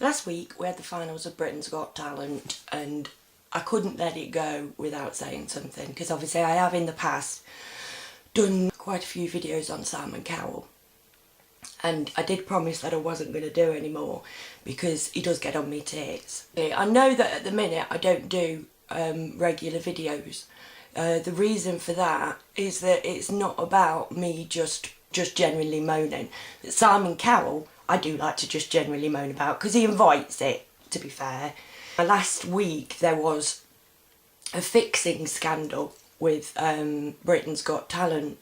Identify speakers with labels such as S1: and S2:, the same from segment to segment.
S1: Last week we had the finals of Britain's Got Talent and I couldn't let it go without saying something, because obviously I have in the past done quite a few videos on Simon Cowell, and I did promise that I wasn't going to do any more because he does get on me tits. I know that at the minute I don't do regular videos. The reason for that is that it's not about me just genuinely moaning. Simon Cowell I do like to just generally moan about because he invites it, to be fair. Last week there was a fixing scandal with Britain's Got Talent.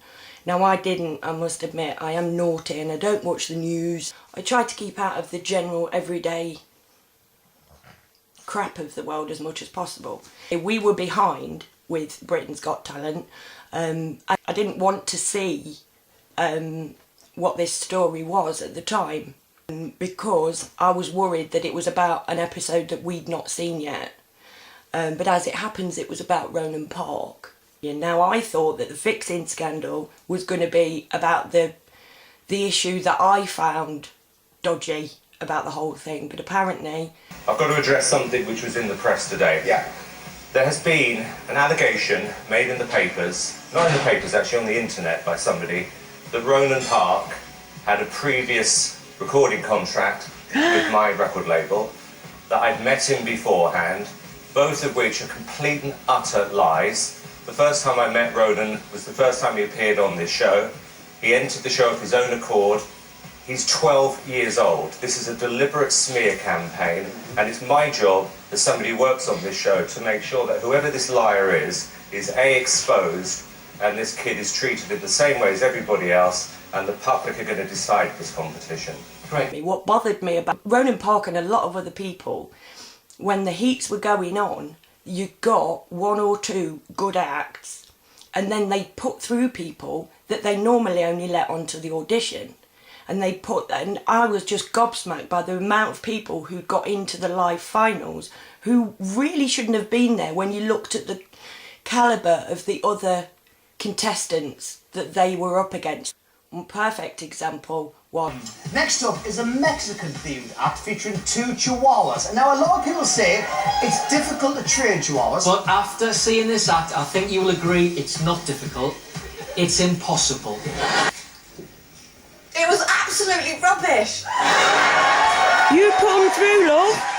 S1: Now I must admit, I am naughty and I don't watch the news. I try to keep out of the general everyday crap of the world as much as possible. We were behind with Britain's Got Talent. I didn't want to see what this story was at the time, because I was worried that it was about an episode that we'd not seen yet. But as it happens, it was about Ronan Park. Now I thought that the fixing scandal was going to be about the issue that I found dodgy about the whole thing, but apparently...
S2: I've got to address something which was in the press today. Yeah. There has been an allegation made in the papers, not in the papers actually, on the internet by somebody, that Ronan Park had a previous recording contract with my record label, that I'd met him beforehand, both of which are complete and utter lies. The first time I met Ronan was the first time he appeared on this show. He entered the show of his own accord. He's 12 years old. This is a deliberate smear campaign, and it's my job as somebody who works on this show to make sure that whoever this liar is A, exposed, and this kid is treated in the same way as everybody else, and the public are going to decide this competition.
S1: Right. What bothered me about Ronan Park and a lot of other people, when the heats were going on, you got one or two good acts, and then they put through people that they normally only let onto the audition. And I was just gobsmacked by the amount of people who got into the live finals who really shouldn't have been there when you looked at the calibre of the other contestants that they were up against. One perfect example was...
S3: Next up is a Mexican-themed act featuring 2 chihuahuas. And now a lot of people say it's difficult to train chihuahuas.
S4: But after seeing this act, I think you will agree it's not difficult. It's impossible.
S5: It was absolutely rubbish.
S1: You put them through, love.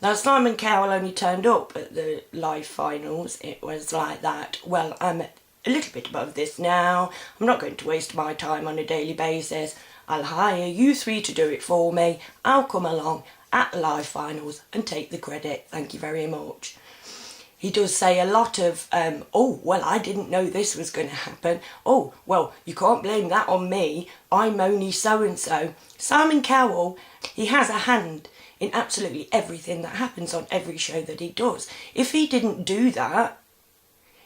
S1: Now, Simon Cowell only turned up at the live finals. It was like that. Well, I'm a little bit above this now. I'm not going to waste my time on a daily basis. I'll hire you 3 to do it for me. I'll come along at the live finals and take the credit. Thank you very much. He does say a lot of, oh, well, I didn't know this was going to happen. Oh, well, you can't blame that on me. I'm only so-and-so. Simon Cowell, he has a hand in absolutely everything that happens on every show that he does. If he didn't do that,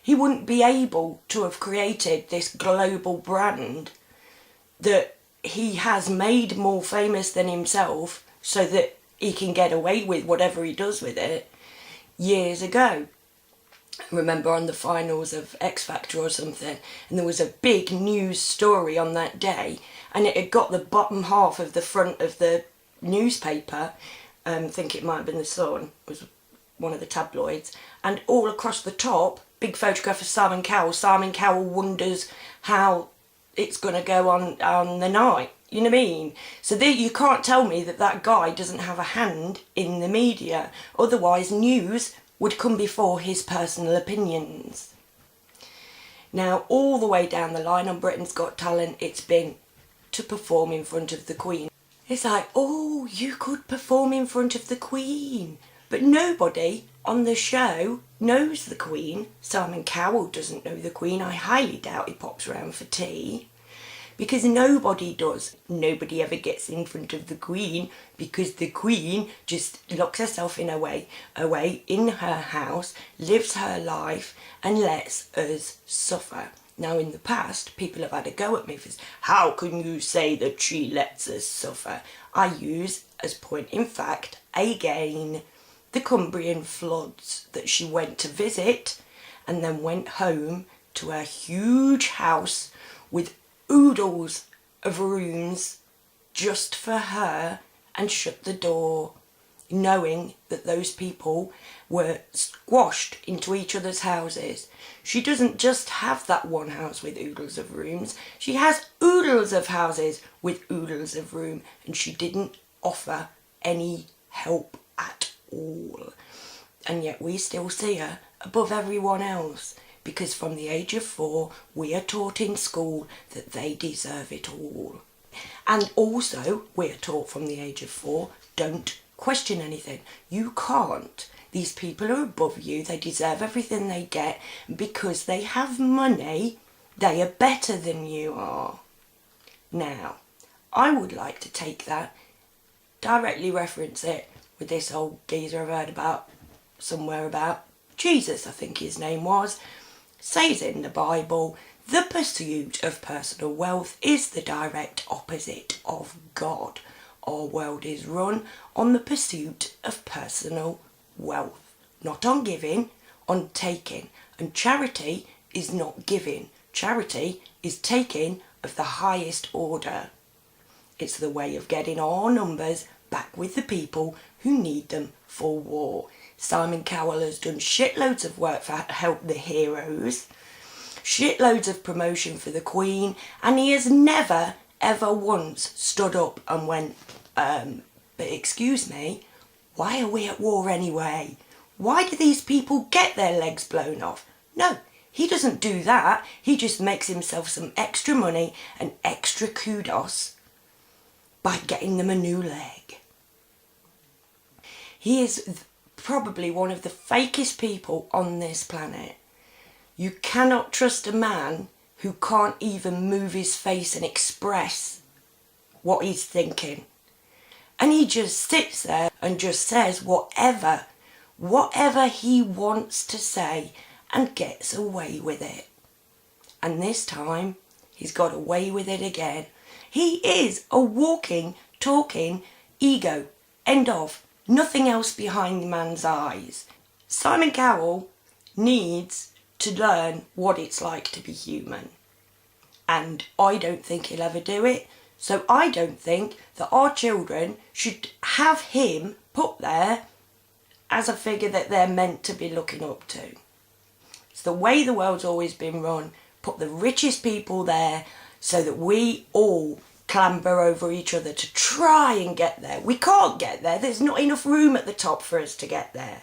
S1: he wouldn't be able to have created this global brand that he has made more famous than himself so that he can get away with whatever he does with it years ago. I remember on the finals of X Factor or something, and there was a big news story on that day, and it had got the bottom half of the front of the newspaper, I think it might have been the Sun, was one of the tabloids, and all across the top, big photograph of Simon Cowell. Simon Cowell wonders how it's going to go on the night, you know what I mean? So you can't tell me that guy doesn't have a hand in the media, otherwise news would come before his personal opinions. Now, all the way down the line on Britain's Got Talent, it's been to perform in front of the Queen. It's like, oh, you could perform in front of the Queen. But nobody on the show knows the Queen. Simon Cowell doesn't know the Queen. I highly doubt he pops around for tea. Because nobody does. Nobody ever gets in front of the Queen because the Queen just locks herself away in her house, lives her life and lets us suffer. Now in the past, people have had a go at me for, how can you say that she lets us suffer? I use as point in fact, again, the Cumbrian floods that she went to visit and then went home to her huge house with oodles of rooms just for her and shut the door, knowing that those people were squashed into each other's houses. She doesn't just have that one house with oodles of rooms, she has oodles of houses with oodles of room, and she didn't offer any help at all. And yet we still see her above everyone else, because from the age of 4 we are taught in school that they deserve it all. And also we are taught from the age of 4, don't question anything. You can't. These people are above you, they deserve everything they get, because they have money, they are better than you are. Now, I would like to take that, directly reference it with this old geezer I've heard about, somewhere about, Jesus I think his name was, says in the Bible, the pursuit of personal wealth is the direct opposite of God. Our world is run on the pursuit of personal wealth, not on giving, on taking. And charity is not giving. Charity is taking of the highest order. It's the way of getting our numbers back with the people who need them for war. Simon Cowell has done shitloads of work for Help the Heroes, shitloads of promotion for the Queen, and he has never ever once stood up and went, but excuse me, why are we at war anyway? Why do these people get their legs blown off? No, he doesn't do that. He just makes himself some extra money and extra kudos by getting them a new leg. He is probably one of the fakest people on this planet. You cannot trust a man who can't even move his face and express what he's thinking. And he just sits there and just says whatever he wants to say and gets away with it. And this time, he's got away with it again. He is a walking, talking ego. End of. Nothing else behind the man's eyes. Simon Cowell needs to learn what it's like to be human. And I don't think he'll ever do it. So I don't think that our children should have him put there as a figure that they're meant to be looking up to. It's the way the world's always been run. Put the richest people there so that we all clamber over each other to try and get there. We can't get there. There's not enough room at the top for us to get there.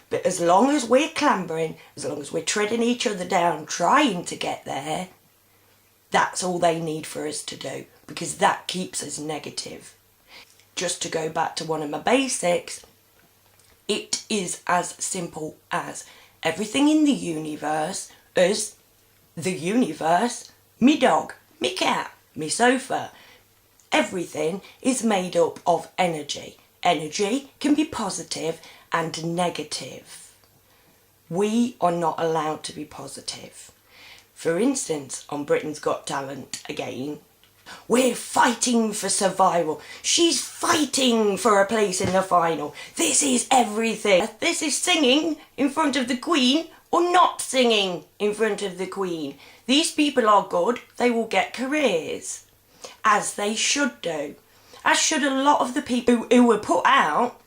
S1: But as long as we're clambering, as long as we're treading each other down, trying to get there, that's all they need for us to do, because that keeps us negative. Just to go back to one of my basics, it is as simple as everything in the universe is the universe, me dog, me cat, me sofa. Everything is made up of energy. Energy can be positive and negative. We are not allowed to be positive. For instance, on Britain's Got Talent again, we're fighting for survival. She's fighting for a place in the final. This is everything. This is singing in front of the Queen or not singing in front of the Queen. These people are good. They will get careers, as they should do. As should a lot of the people who were put out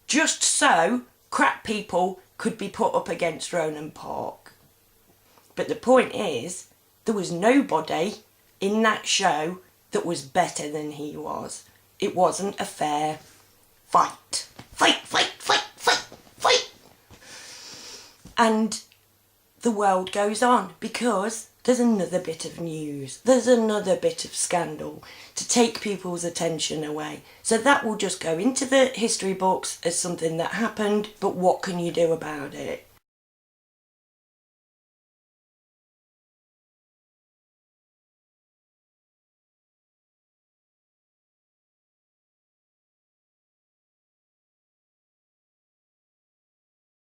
S1: just so crap people could be put up against Ronan Park. But the point is, there was nobody in that show that was better than he was. It wasn't a fair fight. Fight, fight, fight, fight, fight. And the world goes on because there's another bit of news. There's another bit of scandal to take people's attention away. So that will just go into the history books as something that happened, but what can you do about it?